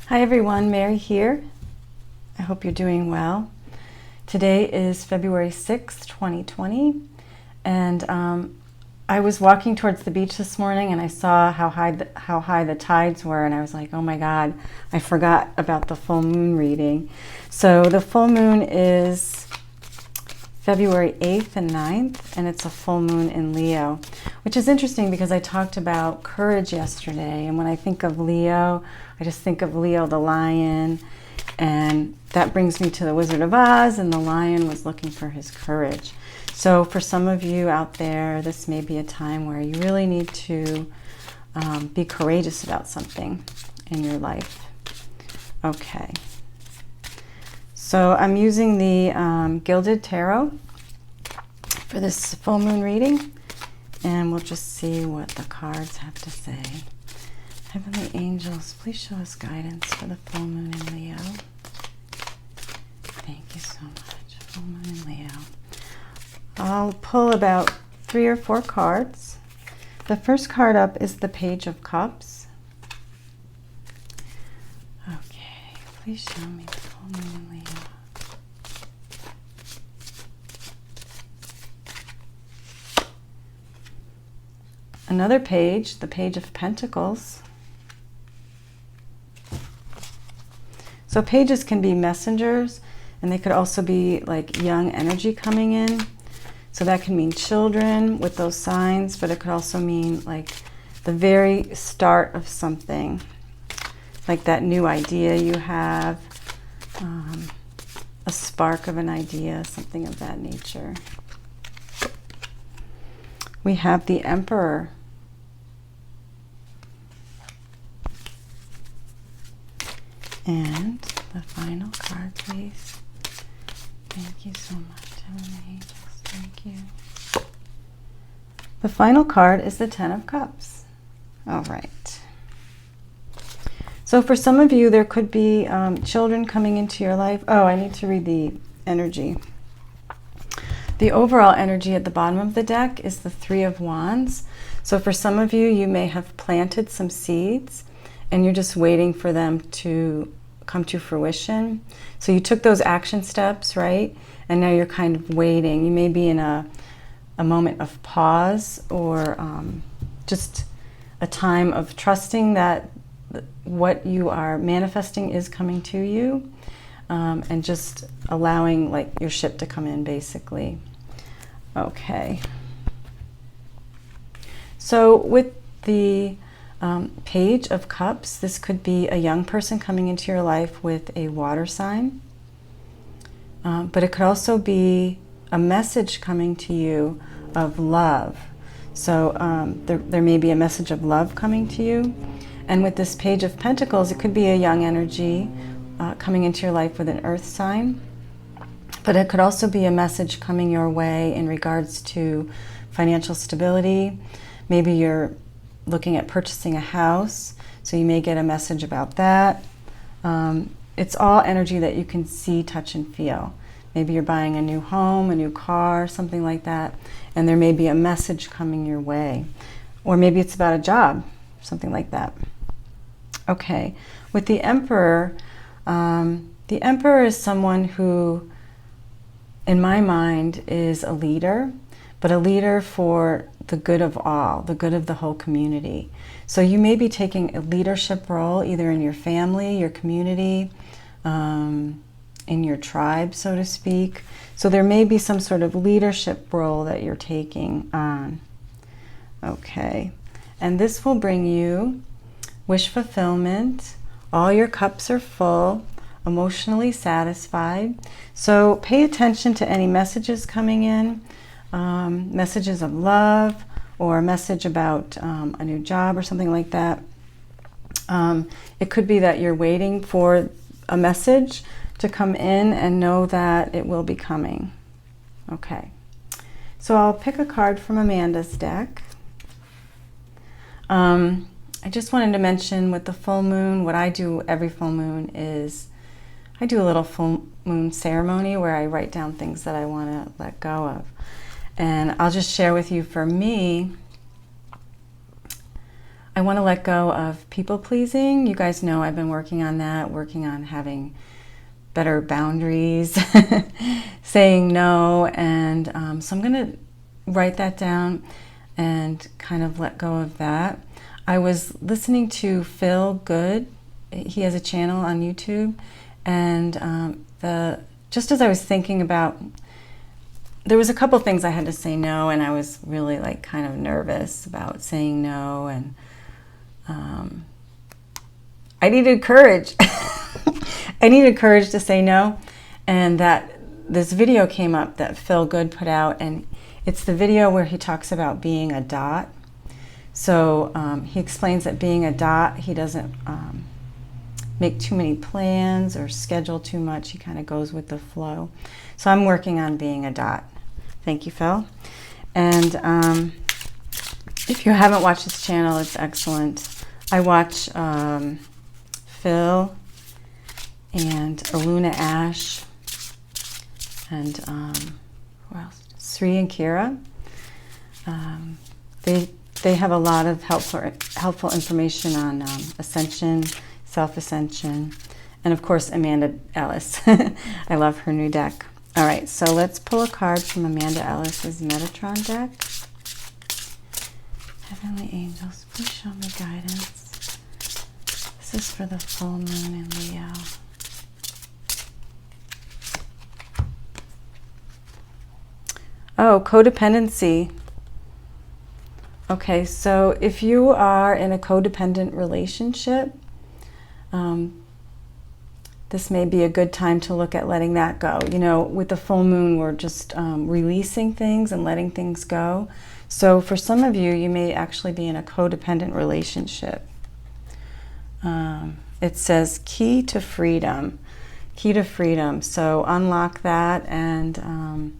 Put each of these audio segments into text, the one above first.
Hi everyone, Mary here. I hope you're doing well. Today is February 6th, 2020, and I was walking towards the beach this morning and I saw how high the tides were, and I was like, oh my God, I forgot about the full moon reading. So the full moon is February 8th and 9th, and it's a full moon in Leo, which is interesting because I talked about courage yesterday, and when I think of Leo, I just think of Leo the lion, and that brings me to the Wizard of Oz, and the lion was looking for his courage. So for some of you out there, this may be a time where you really need to be courageous about something in your life. Okay. So I'm using the Gilded Tarot for this full moon reading, and we'll just see what the cards have to say. Heavenly angels, please show us guidance for the full moon in Leo. Thank you so much. Full moon in Leo. I'll pull about 3 or 4 cards. The first card up is the Page of Cups. Okay, please show me the full moon in Leo. Another page, the Page of Pentacles. So pages can be messengers, and they could also be like young energy coming in. So that can mean children with those signs, but it could also mean like the very start of something, like that new idea you have, a spark of an idea, something of that nature. We have the Emperor. And the final card, please. Thank you so much, Heavenly Angels. Thank you. The final card is the Ten of Cups. All right. So for some of you, there could be children coming into your life. Oh, I need to read the energy. The overall energy at the bottom of the deck is the Three of Wands. So for some of you, you may have planted some seeds, and you're just waiting for them to come to fruition. So you took those action steps, right? And now you're kind of waiting. You may be in a moment of pause, or just a time of trusting that what you are manifesting is coming to you, and just allowing like your ship to come in, basically. Okay. So with the Page of Cups, this could be a young person coming into your life with a water sign, but it could also be a message coming to you of love. So there may be a message of love coming to you. And with this Page of Pentacles, it could be a young energy coming into your life with an earth sign, but it could also be a message coming your way in regards to financial stability. Maybe you're looking at purchasing a house, so you may get a message about that. It's all energy that you can see, touch, and feel. Maybe you're buying a new home, a new car, something like that, and there may be a message coming your way. Or maybe it's about a job, something like that. Okay, with the Emperor is someone who, in my mind, is a leader, but a leader for the good of all, the good of the whole community. So you may be taking a leadership role either in your family, your community, in your tribe, so to speak. So there may be some sort of leadership role that you're taking on. Okay, and this will bring you wish fulfillment. All your cups are full, emotionally satisfied. So pay attention to any messages coming in. Messages of love, or a message about a new job or something like that. It could be that you're waiting for a message to come in and know that it will be coming. Okay, so I'll pick a card from Amanda's deck. I just wanted to mention with the full moon, what I do every full moon is I do a little full moon ceremony where I write down things that I want to let go of. And I'll just share with you, for me, I want to let go of people pleasing. You guys know I've been working on that, working on having better boundaries, saying no. And so I'm going to write that down and kind of let go of that. I was listening to Phil Good. He has a channel on YouTube. And just as I was thinking about, there was a couple things I had to say no, and I was really like kind of nervous about saying no, and I needed courage. I needed courage to say no, and that this video came up that Phil Good put out, and it's the video where he talks about being a dot. So he explains that being a dot, he doesn't make too many plans or schedule too much. He kind of goes with the flow. So I'm working on being a dot. Thank you, Phil. And if you haven't watched this channel, it's excellent. I watch Phil and Aluna Ash and who else? Sri and Kira. They have a lot of helpful information on ascension, self-ascension, and of course Amanda Ellis. I love her new deck. All right, so let's pull a card from Amanda Ellis's Metatron deck. Heavenly Angels, please show me guidance. This is for the full moon in Leo. Oh, codependency. Okay, so if you are in a codependent relationship, this may be a good time to look at letting that go. You know, with the full moon, we're just releasing things and letting things go. So for some of you, you may actually be in a codependent relationship. It says key to freedom. Key to freedom. So unlock that. And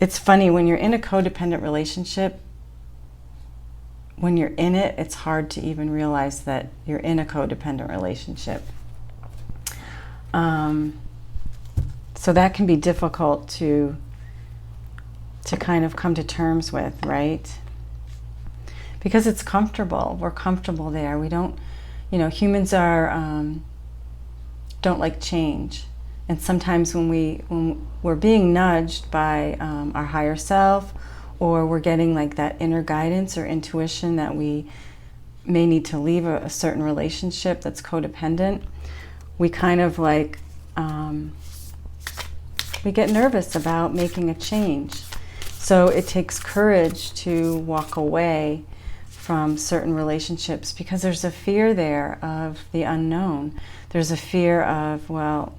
it's funny, when you're in a codependent relationship, when you're in it, it's hard to even realize that you're in a codependent relationship. So that can be difficult to kind of come to terms with, right? Because it's comfortable. We're comfortable there. We don't, you know, humans are don't like change. And sometimes when we're being nudged by our higher self, or we're getting like that inner guidance or intuition that we may need to leave a certain relationship that's codependent, we kind of like, we get nervous about making a change. So it takes courage to walk away from certain relationships because there's a fear there of the unknown. There's a fear of, well,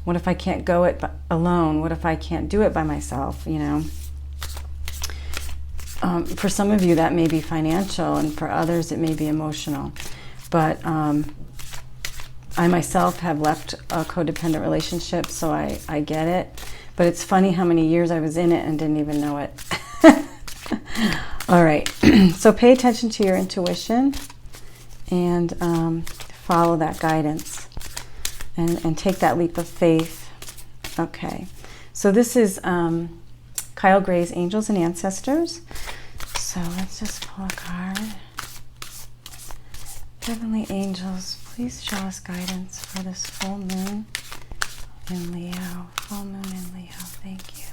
what if I can't go it alone? What if I can't do it by myself, you know? For some of you, that may be financial, and for others, it may be emotional. But I myself have left a codependent relationship, so I get it. But it's funny how many years I was in it and didn't even know it. All right, so pay attention to your intuition and follow that guidance. And take that leap of faith. Okay, so this is Kyle Gray's Angels and Ancestors. So let's just pull a card. Heavenly Angels, please show us guidance for this full moon in Leo. Full moon in Leo, thank you.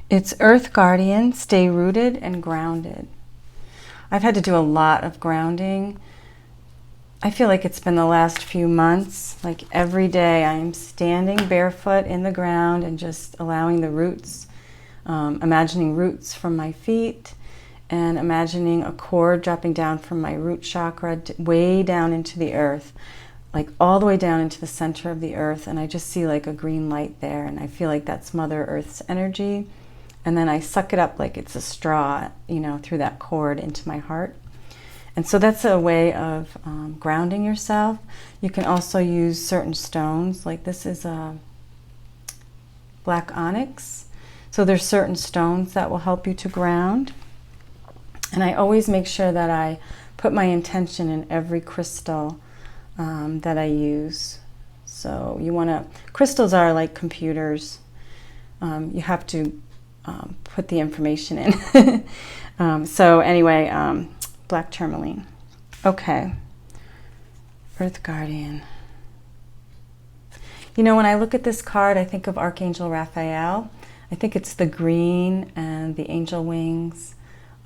It's Earth Guardian, stay rooted and grounded. I've had to do a lot of grounding. I feel like it's been the last few months, like every day I'm standing barefoot in the ground and just allowing the roots, imagining roots from my feet and imagining a cord dropping down from my root chakra way down into the earth, like all the way down into the center of the earth. And I just see like a green light there, and I feel like that's Mother Earth's energy. And then I suck it up like it's a straw, you know, through that cord into my heart. And so that's a way of grounding yourself. You can also use certain stones, like this is a black onyx. So there's certain stones that will help you to ground. And I always make sure that I put my intention in every crystal that I use. So you want to, crystals are like computers. You have to put the information in. So anyway, black tourmaline. Okay. Earth Guardian. You know, when I look at this card, I think of Archangel Raphael. I think it's the green and the angel wings.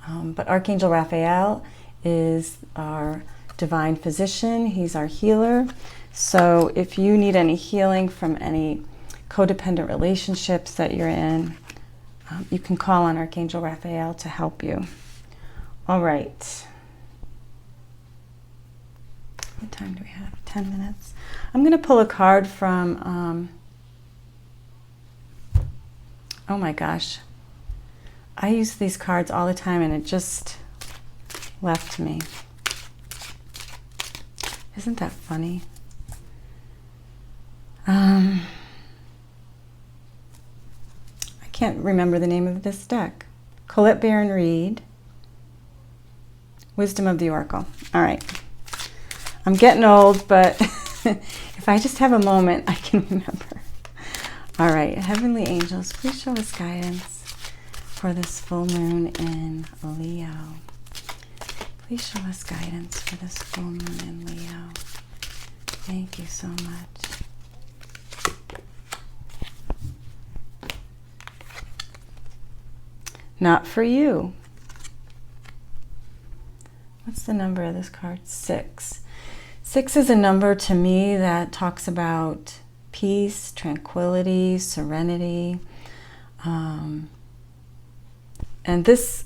But Archangel Raphael is our divine physician. He's our healer. So if you need any healing from any codependent relationships that you're in, you can call on Archangel Raphael to help you. All right. What time do we have? 10 minutes. I'm going to pull a card from, oh my gosh. I use these cards all the time and it just left me. Isn't that funny? I can't remember the name of this deck. Colette Baron Reed. Wisdom of the Oracle. All right. I'm getting old, but if I just have a moment, I can remember. All right. Heavenly angels, please show us guidance for this full moon in Leo. Please show us guidance for this full moon in Leo. Thank you so much. Not for you. What's the number of this card? 6. 6 is a number to me that talks about peace, tranquility, serenity. And this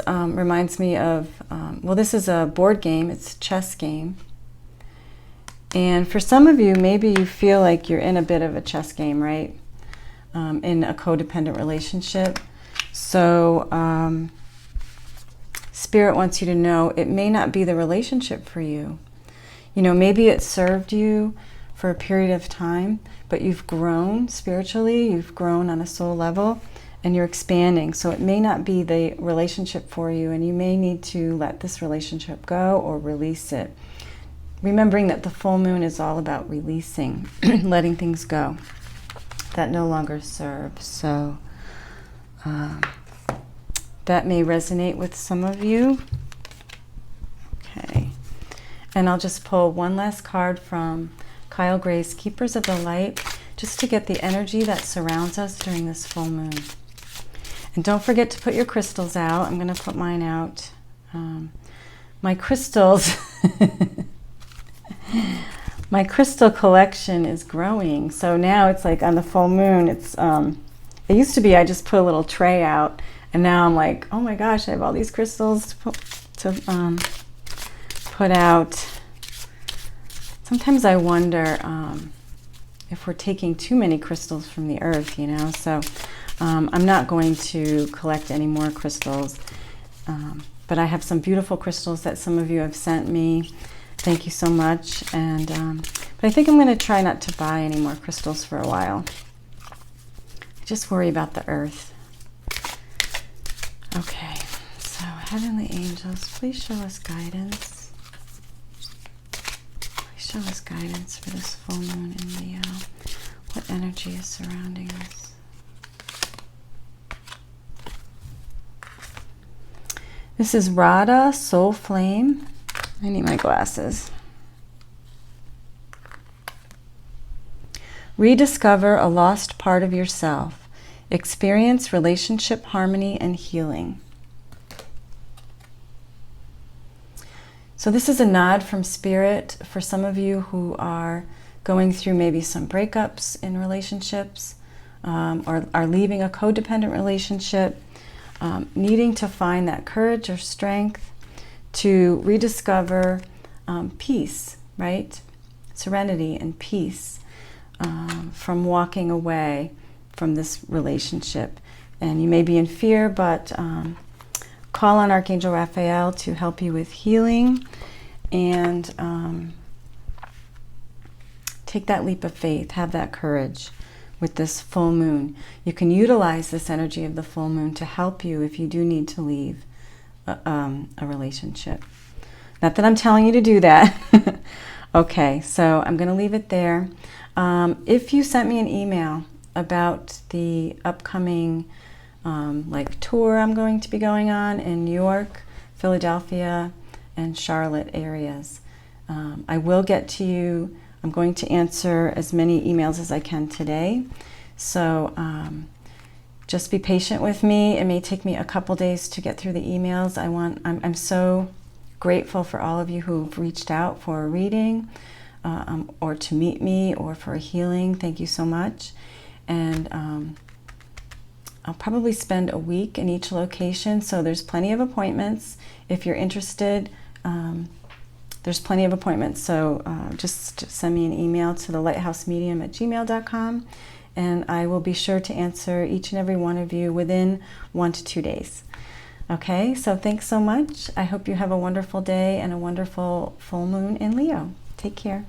reminds me of, well, this is a board game. It's a chess game. And for some of you, maybe you feel like you're in a bit of a chess game, right? In a codependent relationship. So Spirit wants you to know it may not be the relationship for you. You know, maybe it served you for a period of time, but you've grown spiritually, you've grown on a soul level, and you're expanding. So it may not be the relationship for you, and you may need to let this relationship go or release it. Remembering that the full moon is all about releasing, letting things go that no longer serve. So that may resonate with some of you. Okay. And I'll just pull one last card from Kyle Gray's Keepers of the Light, just to get the energy that surrounds us during this full moon. And don't forget to put your crystals out. I'm going to put mine out. My crystals, my crystal collection is growing. So now it's like on the full moon, it's, it used to be I just put a little tray out, and now I'm like, oh my gosh, I have all these crystals to put out. Sometimes I wonder if we're taking too many crystals from the earth, you know. So I'm not going to collect any more crystals. But I have some beautiful crystals that some of you have sent me. Thank you so much. And but I think I'm going to try not to buy any more crystals for a while. I just worry about the earth. Okay, so Heavenly Angels, please show us guidance. Please show us guidance for this full moon in Leo. What energy is surrounding us? This is Radha Soul Flame. I need my glasses. Rediscover a lost part of yourself. Experience relationship harmony and healing. So this is a nod from Spirit for some of you who are going through maybe some breakups in relationships, or are leaving a codependent relationship, needing to find that courage or strength to rediscover peace, right? Serenity and peace from walking away from this relationship. And you may be in fear, but call on Archangel Raphael to help you with healing, and take that leap of faith, have that courage with this full moon. You can utilize this energy of the full moon to help you if you do need to leave a relationship. Not that I'm telling you to do that. Okay, so I'm going to leave it there. If you sent me an email about the upcoming like tour I'm going to be going on in New York, Philadelphia, and Charlotte areas. I will get to you. I'm going to answer as many emails as I can today. So just be patient with me. It may take me a couple days to get through the emails. I'm so grateful for all of you who've reached out for a reading or to meet me or for a healing. Thank you so much. And I'll probably spend a week in each location, so there's plenty of appointments. If you're interested, there's plenty of appointments. So just send me an email to thelighthouse.medium@gmail.com, and I will be sure to answer each and every one of you within 1 to 2 days. Okay, so thanks so much. I hope you have a wonderful day and a wonderful full moon in Leo. Take care.